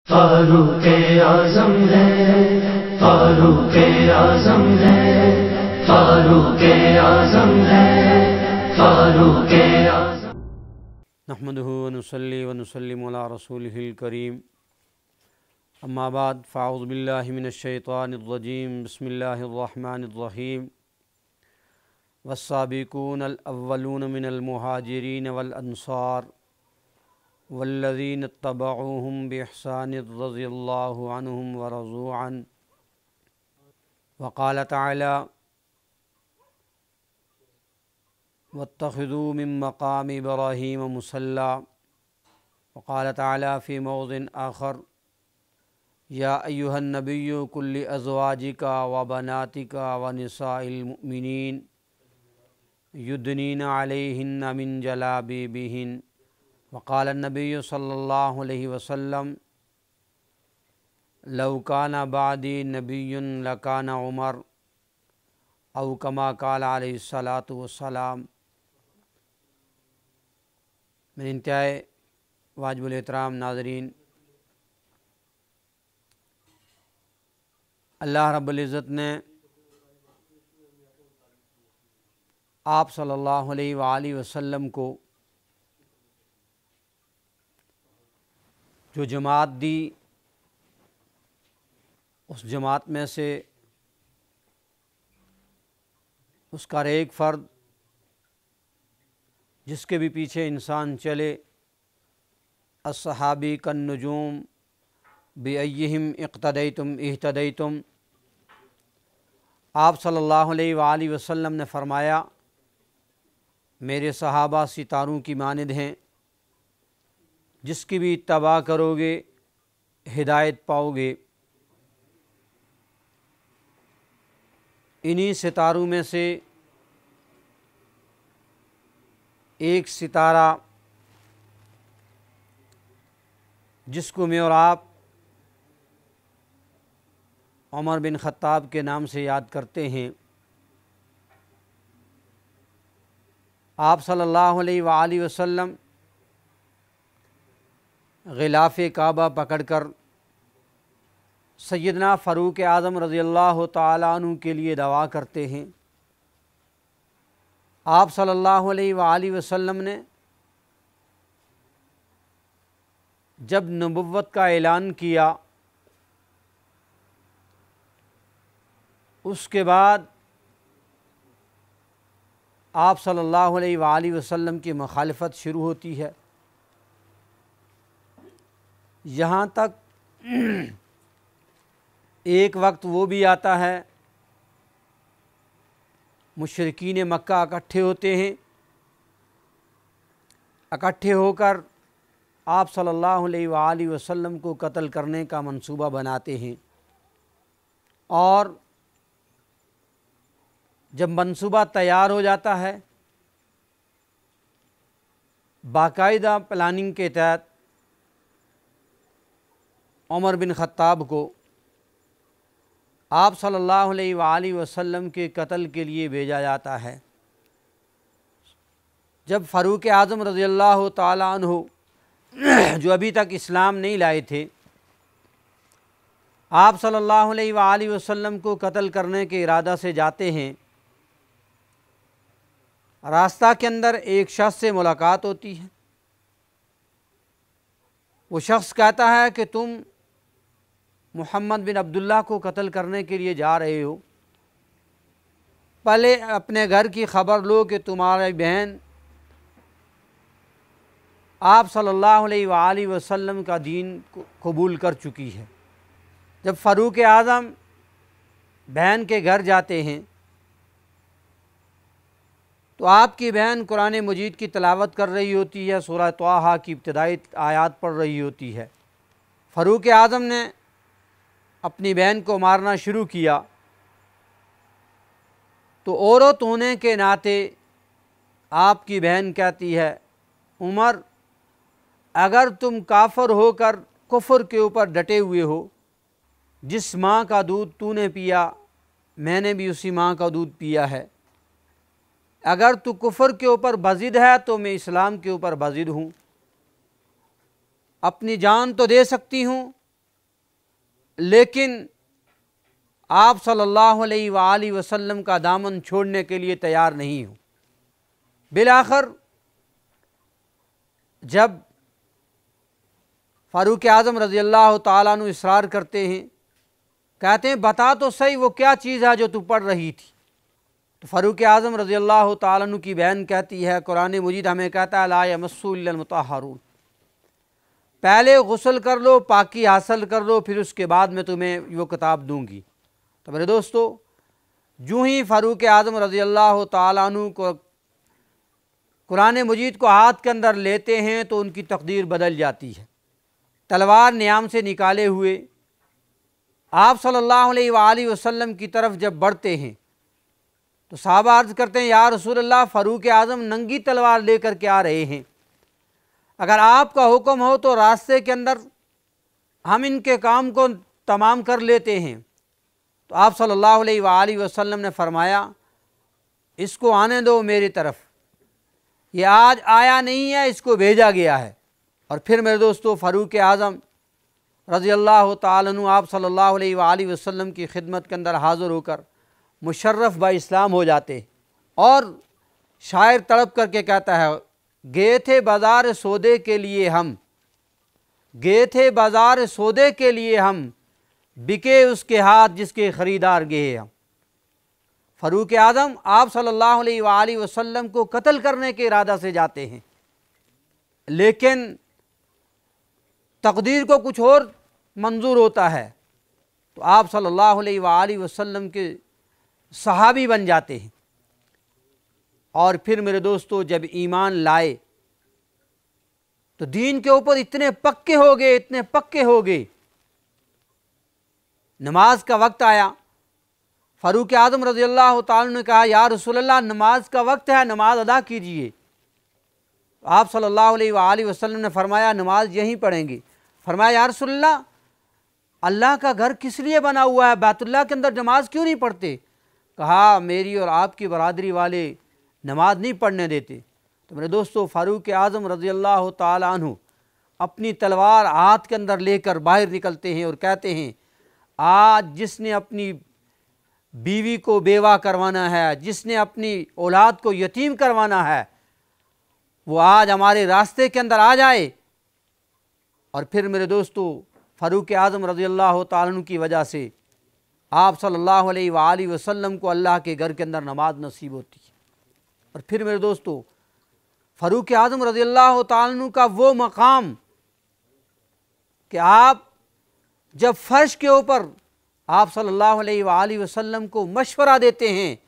फारूक़े आज़म है, फारूक़े आज़म है, फारूक़े आज़म है, फारूक़े आज़म। नहमदुहु व नुसल्ली व नुसल्लिमु अला रसूलिहिल करीम। अम्मा बाद फ़अऊज़ु बिल्लाहि मिनश शैतानिर रजीम। बिस्मिल्लाहिर रहमानिर रहीम। वस्साबिकूनल अव्वलून मिनल मुहाजिरीन वल अंसार वल्लज़ीन इत्तबअूहुम बिइहसानिर रज़ियल्लाहु अन्हुम व रज़ू अन्हु। वक़ाल तआला वत्तख़िज़ू मिन मक़ामि इब्राहीम मुसल्ला। वक़ाल तआला फ़ी मौज़िन आख़र या अय्युहन नबिय्यु कुल लि अज़वाजिका व बनातिका व निसाइल मुअ्मिनीन युद्नीना अलैहिन्ना मिन जलाबिबिहिन। वक़ाल नबिय्यु सल्लल्लाहु अलैहि वसल्लम लौ काना बादी नबिय्युन लकाना उमर औ कमा क़ाल अलैहिस्सलातु वस्सलाम। मेरे इंतहाए वाजिबुल एहतराम नाज़रीन, अल्लाह रब्बुल इज़्ज़त ने आप सल्लल्लाहु अलैहि वसल्लम को जो जमात दी, उस जमात में से उसका एक फ़र्द जिसके भी पीछे इंसान चले, अस्सहाबी कन नुजूम बिअय्यिहिम इक़्तदैतुम इह्तदैतुम। आप सल्लल्लाहु अलैहि वसल्लम ने फ़रमाया, मेरे सहाबा सितारों की मानिद हैं, जिसकी भी इत्तबा करोगे हिदायत पाओगे। इन्हीं सितारों में से एक सितारा जिसको मैं और आप उमर बिन ख़त्ताब के नाम से याद करते हैं, आप सल्लल्लाहु अलैहि वसल्लम ग़िलाफ़े काबा पकड़कर सैयदना फ़ारूक़ आज़म रज़ियल्लाहु ताला अन्हु के लिए दवा करते हैं। आप सल्लल्लाहु अलैहि वसल्लम ने जब नबुव्वत का ऐलान किया, उसके बाद आप सल्लल्लाहु अलैहि वसल्लम की मुखालफत शुरू होती है। यहाँ तक एक वक्त वो भी आता है, मुशरिकीन मक्का इकट्ठे होते हैं, इकट्ठे होकर आप सल्लल्लाहु अलैहि वसल्लम को कत्ल करने का मंसूबा बनाते हैं। और जब मंसूबा तैयार हो जाता है, बाकायदा प्लानिंग के तहत उमर बिन ख़त्ताब को आप सल्लल्लाहु अलैहि वसल्लम के कत्ल के लिए भेजा जाता है। जब फ़ारूक़ आज़म रज़ियल्लाहु ताला अन्हु जो अभी तक इस्लाम नहीं लाए थे, आप सल्लल्लाहु अलैहि वसल्लम को कत्ल करने के इरादा से जाते हैं। रास्ता के अंदर एक शख्स से मुलाकात होती है। वो शख्स कहता है कि तुम मोहम्मद बिन अब्दुल्लाह को कत्ल करने के लिए जा रहे हो, पहले अपने घर की खबर लो कि तुम्हारी बहन आप सल्लल्लाहु अलैहि वसल्लम का दीन कबूल कर चुकी है। जब फ़ारूक़ आज़म बहन के घर जाते हैं तो आपकी बहन कुरान मजीद की तिलावत कर रही होती है, सूरह त्वाहा की इब्तिदाई आयात पढ़ रही होती है। फ़ारूक़ आज़म ने अपनी बहन को मारना शुरू किया तो औरत होने के नाते आपकी बहन कहती है, उमर अगर तुम काफ़िर होकर कुफ्र के ऊपर डटे हुए हो, जिस माँ का दूध तूने पिया मैंने भी उसी माँ का दूध पिया है, अगर तू कुफ्र के ऊपर बज़िद है तो मैं इस्लाम के ऊपर बज़िद हूँ। अपनी जान तो दे सकती हूँ लेकिन आप सल्लल्लाहु अलैहि वसल्लम का दामन छोड़ने के लिए तैयार नहीं हो। बिलाखिर जब फ़ारूक आज़म रज़ी अल्लाह ताला अन्हु इसरार करते हैं, कहते हैं बता तो सही वो क्या चीज़ है जो तू पढ़ रही थी। तो फ़ारूक आज़म रज़ी अल्लाह ताला अन्हु की बहन कहती है, कुरान मजीद हमें कहता है ला यमस्सु इल्लल मुतahharun, पहले गुस्ल कर लो, पाकी हासिल कर लो, फिर उसके बाद मैं तुम्हें वो किताब दूंगी। तो मेरे दोस्तों, जो ही फ़ारूक आज़म रज़ी अल्लाह ताला अन्हु को कुरान मजीद को हाथ के अंदर लेते हैं तो उनकी तकदीर बदल जाती है। तलवार न्याम से निकाले हुए आप सल्लल्लाहु अलैहि वसल्लम की तरफ जब बढ़ते हैं तो सहाबा अर्ज़ करते हैं, या रसूल अल्लाह, फ़ारूक आज़म नंगी तलवार लेकर के आ रहे हैं, अगर आपका हुक्म हो तो रास्ते के अंदर हम इनके काम को तमाम कर लेते हैं। तो आप सल्लल्लाहु अलैहि वसल्लम ने फरमाया, इसको आने दो मेरी तरफ, ये आज आया नहीं है, इसको भेजा गया है। और फिर मेरे दोस्तों, फ़ारूक आज़म रज़ी अल्लाह ताला अन्हु आप सल्लल्लाहु अलैहि वसल्लम की खिदमत के अंदर हाज़िर होकर मुशर्रफ बा इस्लाम हो जाते। और शायर तड़प करके कहता है, गए थे बाज़ार सौदे के लिए हम, गए थे बाज़ार सौदे के लिए हम, बिके उसके हाथ जिसके ख़रीदार गए हम। फ़ारूक आज़म आप सल्लल्लाहु अलैहि वसल्लम को कत्ल करने के इरादा से जाते हैं, लेकिन तकदीर को कुछ और मंजूर होता है तो आप सल्लल्लाहु अलैहि वसल्लम के सहाबी बन जाते हैं। और फिर मेरे दोस्तों, जब ईमान लाए तो दीन के ऊपर इतने पक्के हो गए, इतने पक्के हो गए। नमाज का वक्त आया, फ़ारूक आज़म रज़ी अल्लाह ताला ने कहा, या रसूल अल्लाह, नमाज का वक्त है, नमाज अदा कीजिए। आप सल्लल्लाहु अलैहि वसल्लम ने फरमाया, नमाज यहीं पढ़ेंगे। फरमाया, या रसूल अल्लाह, अल्लाह का घर किस लिए बना हुआ है, बैतुल्लाह के अंदर नमाज क्यों नहीं पढ़ते? कहा, मेरी और आपकी बरादरी वाले नमाज नहीं पढ़ने देते। तो मेरे दोस्तों, फ़ारूक आज़म रज़ी अल्लाह ताला अन्हु अपनी तलवार हाथ के अंदर लेकर बाहर निकलते हैं और कहते हैं, आज जिसने अपनी बीवी को बेवा करवाना है, जिसने अपनी औलाद को यतीम करवाना है, वो आज हमारे रास्ते के अंदर आ जाए। और फिर मेरे दोस्तों, फ़ारूक आज़म रज़ी अल्लाह ताला अन्हु की वजह से आप सल्लल्लाहु अलैहि वसल्लम को अल्लाह के घर के अंदर नमाज नसीब होती है। और फिर मेरे दोस्तों, फ़ारूक आज़म रज़ी अल्लाह ताला अन्हु का वो मकाम कि आप जब फ़र्श के ऊपर आप सल्लल्लाहु अलैहि वसल्लम को मशवरा देते हैं,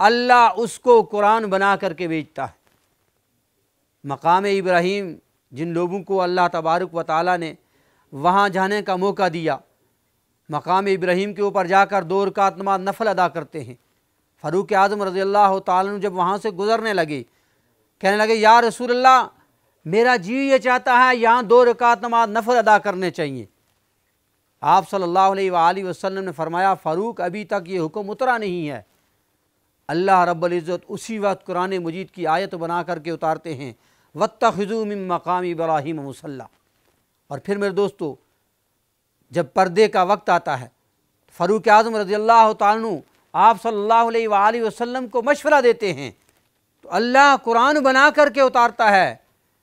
अल्लाह उसको कुरान बना करके भेजता है। मकाम इब्राहीम, जिन लोगों को अल्लाह तबारक व तआला ने वहाँ जाने का मौका दिया, मकाम इब्राहीम के ऊपर जाकर 2 रकात नमाज नफल अदा करते हैं। फ़ारूक आज़म रज़ी अल्लाह ताला अन्हु जब वहाँ से गुज़रने लगे, कहने लगे, या रसूल अल्लाह, मेरा जी ये चाहता है यहाँ 2 रकात नमाज नफल अदा करने चाहिए। आप सल्लल्लाहु अलैहि वसल्लम ने फरमाया, फ़ारूक, अभी तक ये हुक्म उतरा नहीं है। अल्लाह रब्बुल इज़्ज़त उसी वक्त कुरान मजीद की आयत बना करके उतारते हैं, वत्तख़िज़ू मिन मक़ाम इब्राहीम मुसल्ला। और फिर मेरे दोस्तों, जब पर्दे का वक्त आता है, फ़ारूक आज़म रज़ी अल्लाह ताला अन्हु आप सल्लल्लाहु अलैहि वसल्लम को मशवरा देते हैं तो अल्लाह कुरान बना करके उतारता है,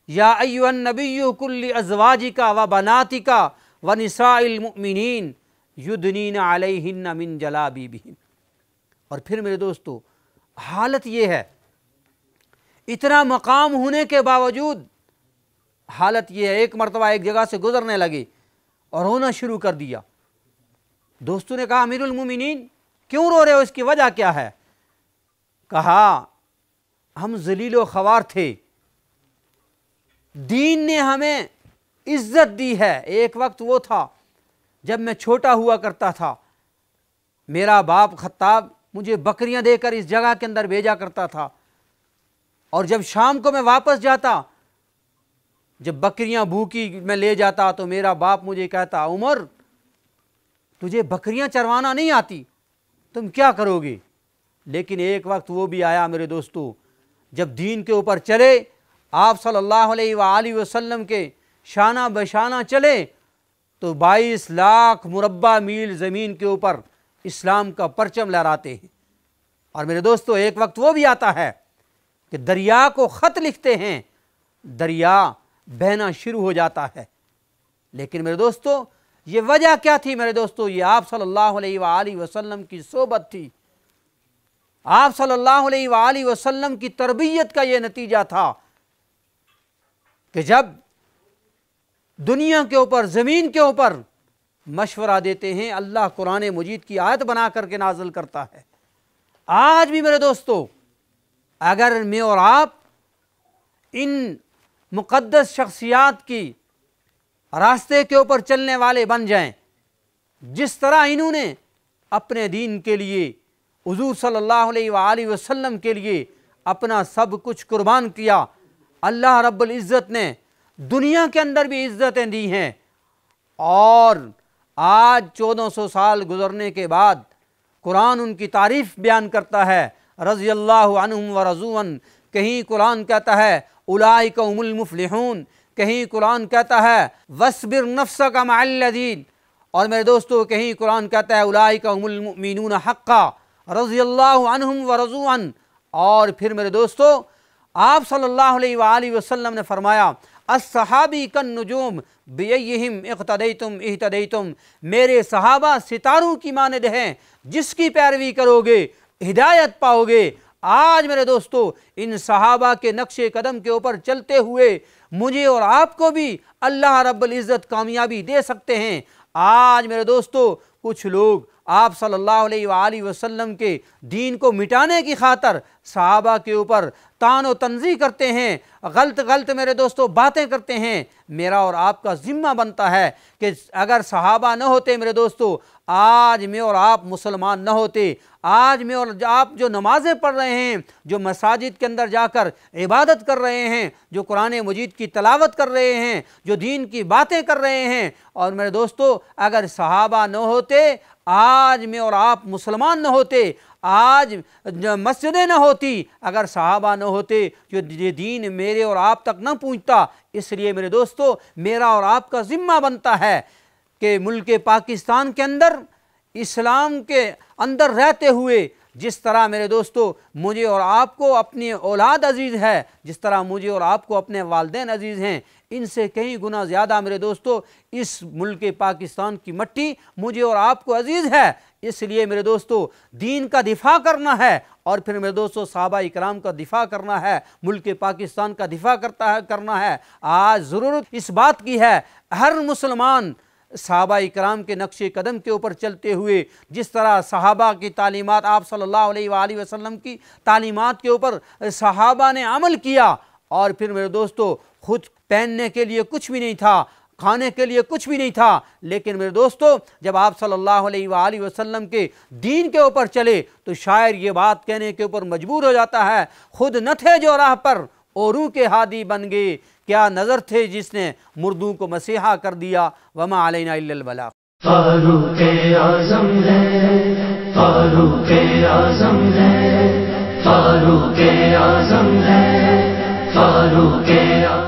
या अय्युहन नबिय्यु कुल्लि अज़वाजिका व बनातिका व निसाइल मुमिनीन युदनीना अलैहिन्ना मिन जलाबिबिहिन। और फिर मेरे दोस्तों, हालत ये है, इतना मकाम होने के बावजूद हालत ये है, एक मरतबा एक जगह से गुजरने लगे और रोना शुरू कर दिया। दोस्तों ने कहा, अमीरुल मोमिनीन, क्यों रो रहे हो, इसकी वजह क्या है? कहा, हम ज़लील व ख़वार थे, दीन ने हमें इज्जत दी है। एक वक्त वो था जब मैं छोटा हुआ करता था, मेरा बाप खत्ताब मुझे बकरियां देकर इस जगह के अंदर भेजा करता था, और जब शाम को मैं वापस जाता, जब बकरियां भूखी मैं ले जाता तो मेरा बाप मुझे कहता, उमर, तुझे बकरियां चरवाना नहीं आती, तुम क्या करोगे? लेकिन एक वक्त वो भी आया मेरे दोस्तों, जब दीन के ऊपर चले, आप सल्लल्लाहु अलैहि वसल्लम के शाना बशाना चले, तो 22 लाख मुरब्बा मील ज़मीन के ऊपर इस्लाम का परचम लहराते हैं। और मेरे दोस्तों, एक वक्त वो भी आता है कि दरिया को ख़त लिखते हैं, दरिया बहना शुरू हो जाता है। लेकिन मेरे दोस्तों, ये वजह क्या थी मेरे दोस्तों? ये आप सल्लल्लाहु अलैहि वसल्लम की सोबत थी, आप सल्लल्लाहु अलैहि वसल्लम की तरबियत का ये नतीजा था कि जब दुनिया के ऊपर, ज़मीन के ऊपर मशवरा देते हैं, अल्लाह कुरान मजीद की आयत बना करके नाज़िल करता है। आज भी मेरे दोस्तों, अगर मैं और आप इन मुक़द्दस शख्सियात की रास्ते के ऊपर चलने वाले बन जाएं, जिस तरह इन्होंने अपने दीन के लिए, हुज़ूर सल्लल्लाहु अलैहि वसल्लम के लिए अपना सब कुछ कुर्बान किया, अल्लाह रब्बुल इज़्ज़त ने दुनिया के अंदर भी इज़्ज़तें दी हैं। और आज 1400 साल गुजरने के बाद कुरान उनकी तारीफ़ बयान करता है, रज़ियल्लाहु अन्हुम व रज़ू अन। कहीं कुरान कहता है उलाइका हुमुल मुफ़्लिहून, कहीं कुरान कहता है वस्बिर नफ्सका मअल्लज़ीन, और मेरे दोस्तों कहीं कुरान कहता है उलाइका हुमुल मुमिनून हक़्क़ा रज़ियल्लाहु अन्हुम व रज़ू अन। और फिर मेरे दोस्तों, आप सल्लल्लाहु अलैहि वसल्लम ने फरमाया अस्सहाबी कन नुजूम बिअय्यिहिम इक़्तदैतुम इह्तदैतुम, मेरे सहाबा सितारों की मानद हैं, जिसकी पैरवी करोगे हिदायत पाओगे। आज मेरे दोस्तों, इन सहाबा के नक्शे कदम के ऊपर चलते हुए मुझे और आपको भी अल्लाह रब्बुल इज़्ज़त कामयाबी दे सकते हैं। आज मेरे दोस्तों, कुछ लोग आप सल्लल्लाहु अलैहि वसल्लम के दीन को मिटाने की खातर सहाबा के ऊपर तान व तंज़ीह करते हैं, गलत मेरे दोस्तों बातें करते हैं। मेरा और आपका ज़िम्मा बनता है कि अगर सहाबा न होते मेरे दोस्तों, आज मैं और आप मुसलमान न होते। आज मैं और आप जो नमाज़ें पढ़ रहे हैं, जो मसाजिद के अंदर जाकर इबादत कर रहे हैं, जो कुरान मजीद की तलावत कर रहे हैं, जो दीन की बातें कर रहे हैं, और मेरे दोस्तों अगर सहाबा न होते, आज मैं और आप मुसलमान न होते, आज मस्जिदें न होती, अगर सहाबा न होते, जो ये दीन मेरे और आप तक न पहुँचता। इसलिए मेरे दोस्तों, मेरा और आपका ज़िम्मा बनता है कि मुल्क पाकिस्तान के अंदर इस्लाम के अंदर रहते हुए, जिस तरह मेरे दोस्तों मुझे और आपको अपनी औलाद अजीज़ है, जिस तरह मुझे और आपको अपने वालिदैन अजीज़ हैं, इनसे कहीं गुना ज़्यादा मेरे दोस्तों इस मुल्क पाकिस्तान की मट्टी मुझे और आपको अजीज़ है। इसलिए मेरे दोस्तों दीन का दिफा करना है, और फिर मेरे दोस्तों सहाबा इकराम का दिफा करना है, मुल्क पाकिस्तान का दिफा करना है। आज ज़रूरत इस बात की है, हर मुसलमान सहाबा इकराम के नक्शे कदम के ऊपर चलते हुए, जिस तरह सहाबा की तालीमात, आप सल्लल्लाहु अलैहि वसल्लम की तालीमात के ऊपर सहाबा ने अमल किया, और फिर मेरे दोस्तों खुद पहनने के लिए कुछ भी नहीं था, खाने के लिए कुछ भी नहीं था, लेकिन मेरे दोस्तों जब आप सल्लल्लाहु अलैहि वसल्लम के दीन के ऊपर चले तो शायर ये बात कहने के ऊपर मजबूर हो जाता है, खुद न थे जो राह पर औरों के हादी बन गए, क्या नज़र थे जिसने मुर्दों को मसीहा कर दिया, वमा अलैना इल्लल बलाग। फारूक़े आज़म है, फारूक़े आज़म है, फारूक़े आज़म है, फारूक़े आज़म।